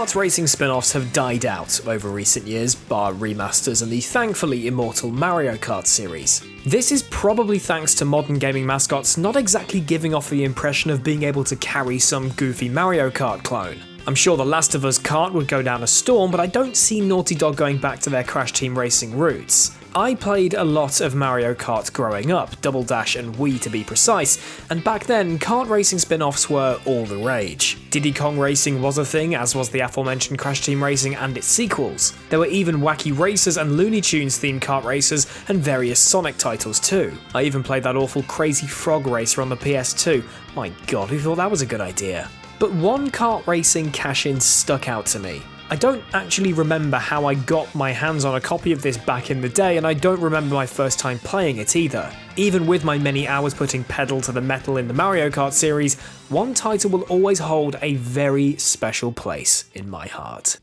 kart racing spin-offs have died out over recent years, bar remasters and the thankfully immortal Mario Kart series. This is probably thanks to modern gaming mascots not exactly giving off the impression of being able to carry some goofy Mario Kart clone. I'm sure The Last of Us Kart would go down a storm, but I don't see Naughty Dog going back to their Crash Team Racing roots. I played a lot of Mario Kart growing up, Double Dash and Wii to be precise, and back then kart racing spin-offs were all the rage. Diddy Kong Racing was a thing, as was the aforementioned Crash Team Racing and its sequels. There were even Wacky Racers and Looney Tunes themed kart racers and various Sonic titles too. I even played that awful Crazy Frog Racer on the PS2. My god, who thought that was a good idea? But one kart racing cash-in stuck out to me. I don't actually remember how I got my hands on a copy of this back in the day, and I don't remember my first time playing it either. Even with my many hours putting pedal to the metal in the Mario Kart series, one title will always hold a very special place in my heart.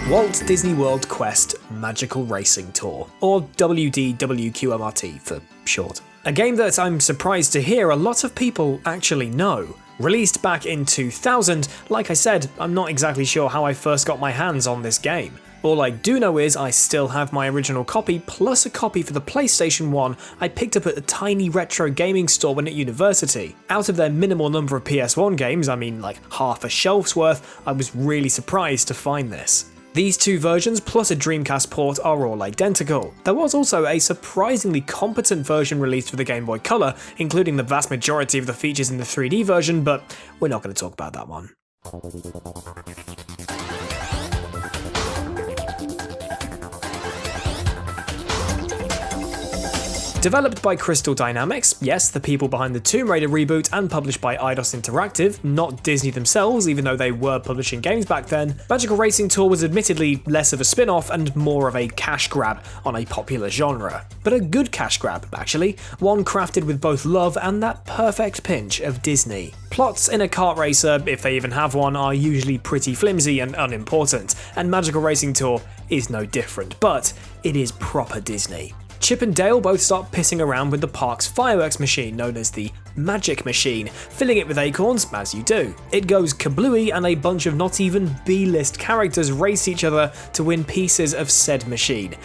Walt Disney World Quest Magical Racing Tour, or WDWQMRT for short. A game that I'm surprised to hear a lot of people actually know. Released back in 2000, like I said, I'm not exactly sure how I first got my hands on this game. All I do know is I still have my original copy, plus a copy for the PlayStation 1 I picked up at a tiny retro gaming store when at university. Out of their minimal number of PS1 games, I mean like half a shelf's worth, I was really surprised to find this. These two versions plus a Dreamcast port are all identical. There was also a surprisingly competent version released for the Game Boy Color, including the vast majority of the features in the 3D version, but we're not going to talk about that one. Developed by Crystal Dynamics, yes, the people behind the Tomb Raider reboot, and published by Eidos Interactive, not Disney themselves, even though they were publishing games back then, Magical Racing Tour was admittedly less of a spin-off and more of a cash grab on a popular genre. But a good cash grab, actually, one crafted with both love and that perfect pinch of Disney. Plots in a kart racer, if they even have one, are usually pretty flimsy and unimportant, and Magical Racing Tour is no different, but it is proper Disney. Chip and Dale both start pissing around with the park's fireworks machine known as the Magic Machine, filling it with acorns, as you do. It goes kablooey and a bunch of not even B-list characters race each other to win pieces of said machine.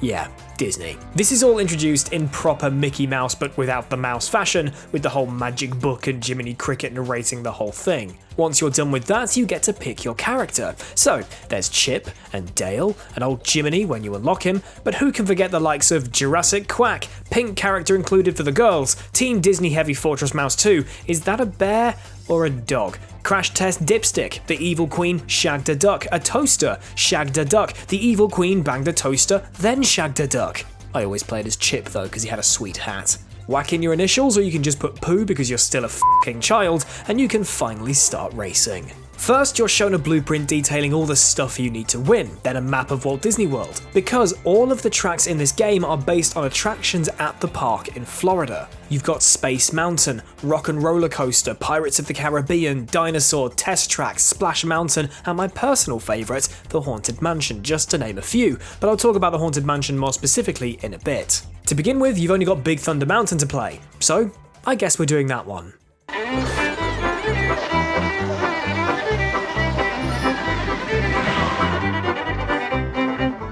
Yeah, Disney. This is all introduced in proper Mickey Mouse but without the mouse fashion, with the whole magic book and Jiminy Cricket narrating the whole thing. Once you're done with that, you get to pick your character. So, there's Chip and Dale and old Jiminy when you unlock him, but who can forget the likes of Jurassic Quack, pink character included for the girls, Team Disney Heavy Fortress Mouse 2, is that a bear or a dog? Crash Test Dipstick, the evil queen shagged a duck, a toaster shagged a duck, the evil queen banged a toaster, then shagged a duck. I always played as Chip though because he had a sweet hat. Whack in your initials or you can just put poo because you're still a f***ing child and you can finally start racing. First, you're shown a blueprint detailing all the stuff you need to win, then a map of Walt Disney World, because all of the tracks in this game are based on attractions at the park in Florida. You've got Space Mountain, Rock and Roller Coaster, Pirates of the Caribbean, Dinosaur, Test Track, Splash Mountain, and my personal favourite, the Haunted Mansion, just to name a few, but I'll talk about the Haunted Mansion more specifically in a bit. To begin with, you've only got Big Thunder Mountain to play, so I guess we're doing that one.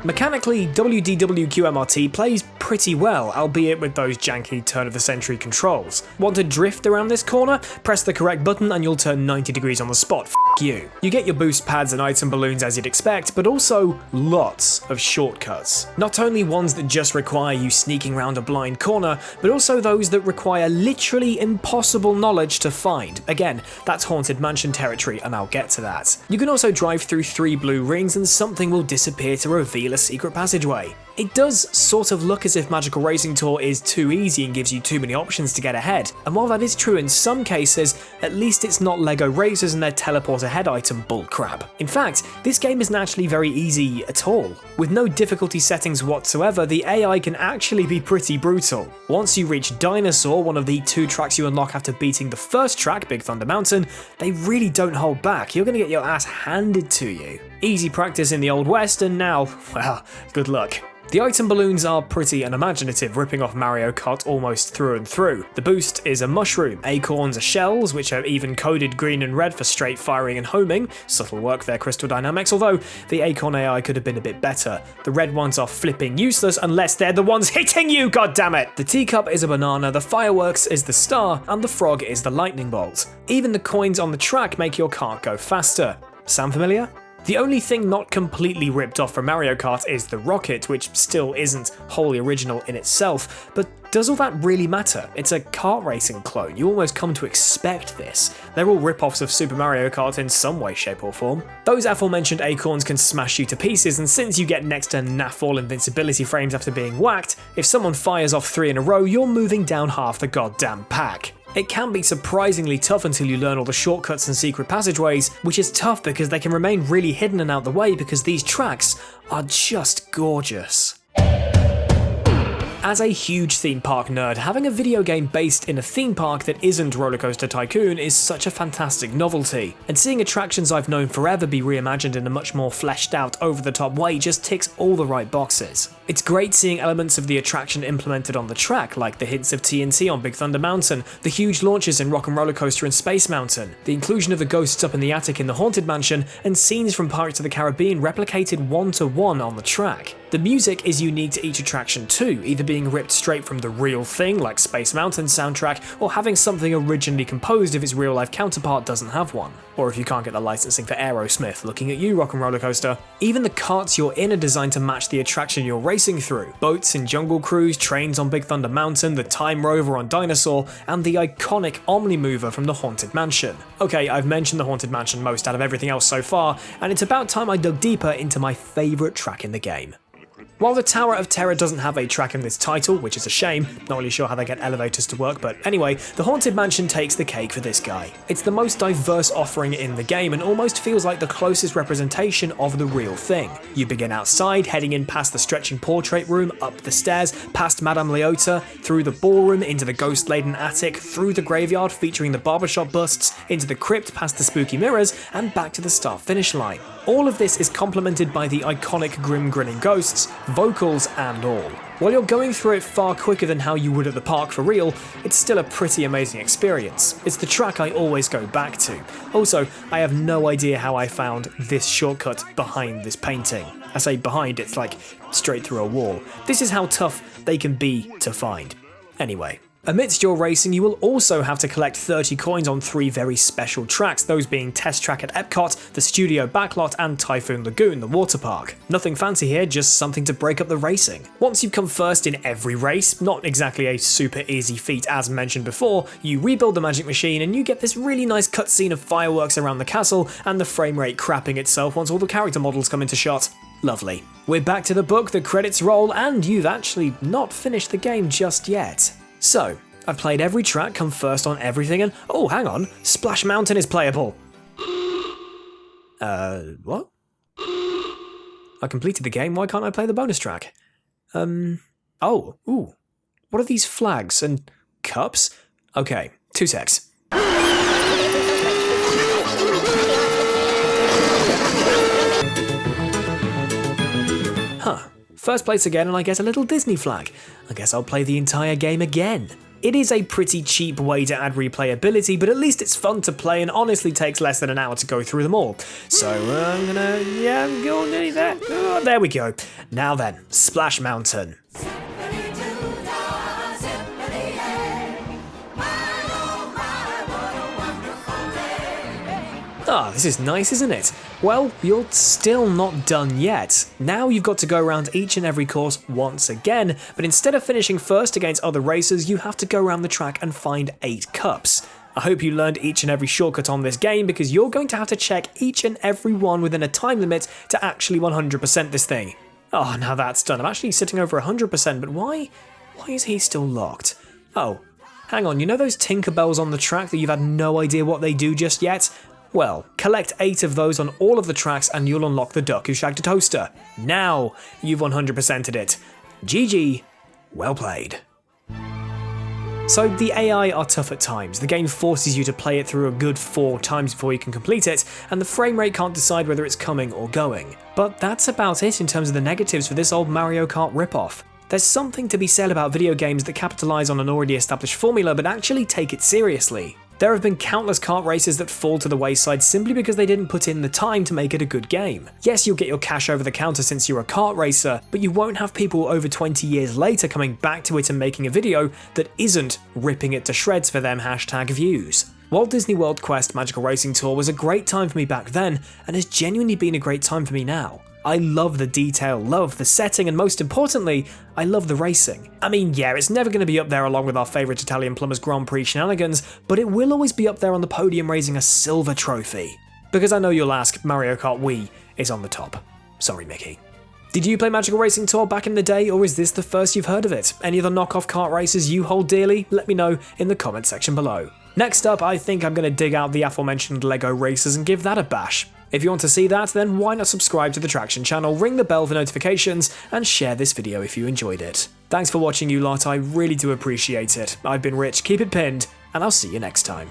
Mechanically, WDWQMRT plays pretty well, albeit with those janky turn-of-the-century controls. Want to drift around this corner? Press the correct button and you'll turn 90 degrees on the spot, you. You get your boost pads and item balloons as you'd expect, but also lots of shortcuts. Not only ones that just require you sneaking around a blind corner, but also those that require literally impossible knowledge to find. Again, that's Haunted Mansion territory, and I'll get to that. You can also drive through 3 blue rings and something will disappear to reveal a a secret passageway. It does sort of look as if Magical Racing Tour is too easy and gives you too many options to get ahead, and while that is true in some cases, at least it's not LEGO Racers and their teleport ahead item bullcrap. In fact, this game isn't actually very easy at all. With no difficulty settings whatsoever, the AI can actually be pretty brutal. Once you reach Dinosaur, one of the 2 tracks you unlock after beating the first track, Big Thunder Mountain, they really don't hold back. You're going to get your ass handed to you. Easy practice in the Old West, and now, well, good luck. The item balloons are pretty unimaginative, ripping off Mario Kart almost through and through. The boost is a mushroom, acorns are shells, which are even coded green and red for straight firing and homing. Subtle work there, Crystal Dynamics, although the acorn AI could have been a bit better. The red ones are flipping useless unless they're the ones hitting you, goddammit! The teacup is a banana, the fireworks is the star, and the frog is the lightning bolt. Even the coins on the track make your kart go faster. Sound familiar? The only thing not completely ripped off from Mario Kart is the rocket, which still isn't wholly original in itself, but does all that really matter? It's a kart racing clone, you almost come to expect this. They're all rip-offs of Super Mario Kart in some way, shape or form. Those aforementioned acorns can smash you to pieces, and since you get next to naff all invincibility frames after being whacked, if someone fires off 3 in a row, you're moving down half the goddamn pack. It can be surprisingly tough until you learn all the shortcuts and secret passageways, which is tough because they can remain really hidden and out the way because these tracks are just gorgeous. As a huge theme park nerd, having a video game based in a theme park that isn't Roller Coaster Tycoon is such a fantastic novelty, and seeing attractions I've known forever be reimagined in a much more fleshed out, over-the-top way just ticks all the right boxes. It's great seeing elements of the attraction implemented on the track, like the hints of TNT on Big Thunder Mountain, the huge launches in Rock 'n' Roller Coaster and Space Mountain, the inclusion of the ghosts up in the attic in the Haunted Mansion, and scenes from Pirates of the Caribbean replicated one-to-one on the track. The music is unique to each attraction too, either being ripped straight from the real thing like Space Mountain soundtrack, or having something originally composed if its real life counterpart doesn't have one. Or if you can't get the licensing for Aerosmith, looking at you, Rock 'n' Roller Coaster. Even the carts you're in are designed to match the attraction you're racing through. Boats in Jungle Cruise, trains on Big Thunder Mountain, the Time Rover on Dinosaur, and the iconic Omni-Mover from the Haunted Mansion. Okay, I've mentioned the Haunted Mansion most out of everything else so far, and it's about time I dug deeper into my favourite track in the game. While the Tower of Terror doesn't have a track in this title, which is a shame, not really sure how they get elevators to work, but anyway, the Haunted Mansion takes the cake for this guy. It's the most diverse offering in the game and almost feels like the closest representation of the real thing. You begin outside, heading in past the stretching portrait room, up the stairs, past Madame Leota, through the ballroom, into the ghost-laden attic, through the graveyard featuring the barbershop busts, into the crypt past the spooky mirrors, and back to the start-finish line. All of this is complemented by the iconic grim grinning ghosts, vocals and all. While you're going through it far quicker than how you would at the park for real, it's still a pretty amazing experience. It's the track I always go back to. Also, I have no idea how I found this shortcut behind this painting. I say behind, it's like straight through a wall. This is how tough they can be to find. Anyway. Amidst your racing, you will also have to collect 30 coins on 3 very special tracks, those being Test Track at Epcot, the Studio Backlot, and Typhoon Lagoon, the water park. Nothing fancy here, just something to break up the racing. Once you've come first in every race, not exactly a super easy feat as mentioned before, you rebuild the magic machine and you get this really nice cutscene of fireworks around the castle and the frame rate crapping itself once all the character models come into shot. Lovely. We're back to the book, the credits roll, and you've actually not finished the game just yet. So, I've played every track, come first on everything, and oh, hang on, Splash Mountain is playable. What? I completed the game, why can't I play the bonus track? What are these flags and cups? Okay, 2 secs. Huh. First place again and I get a little Disney flag. I guess I'll play the entire game again. It is a pretty cheap way to add replayability, but at least it's fun to play and honestly takes less than an hour to go through them all. So I'm gonna do that. Oh, there we go. Now then, Splash Mountain. Ah, this is nice, isn't it? Well, you're still not done yet. Now you've got to go around each and every course once again, but instead of finishing first against other racers, you have to go around the track and find 8 cups. I hope you learned each and every shortcut on this game because you're going to have to check each and every one within a time limit to actually 100% this thing. Oh, now that's done. I'm actually sitting over 100%, but why is he still locked? Oh, hang on, you know those Tinkerbells on the track that you've had no idea what they do just yet? Well, collect 8 of those on all of the tracks and you'll unlock the duck who shagged a toaster. Now you've 100%ed it. GG, well played. So the AI are tough at times, the game forces you to play it through a good 4 times before you can complete it, and the frame rate can't decide whether it's coming or going. But that's about it in terms of the negatives for this old Mario Kart ripoff. There's something to be said about video games that capitalise on an already established formula but actually take it seriously. There have been countless kart races that fall to the wayside simply because they didn't put in the time to make it a good game. Yes, you'll get your cash over the counter since you're a kart racer, but you won't have people over 20 years later coming back to it and making a video that isn't ripping it to shreds for them #views. Walt Disney World Quest Magical Racing Tour was a great time for me back then, and has genuinely been a great time for me now. I love the detail, love the setting, and most importantly, I love the racing. I mean, yeah, it's never going to be up there along with our favourite Italian Plumbers Grand Prix shenanigans, but it will always be up there on the podium raising a silver trophy. Because I know you'll ask, Mario Kart Wii is on the top. Sorry, Mickey. Did you play Magical Racing Tour back in the day, or is this the first you've heard of it? Any other knockoff kart races you hold dearly? Let me know in the comment section below. Next up, I think I'm going to dig out the aforementioned LEGO Racers and give that a bash. If you want to see that, then why not subscribe to the Traxion channel, ring the bell for notifications, and share this video if you enjoyed it. Thanks for watching, you lot, I really do appreciate it. I've been Rich, keep it pinned, and I'll see you next time.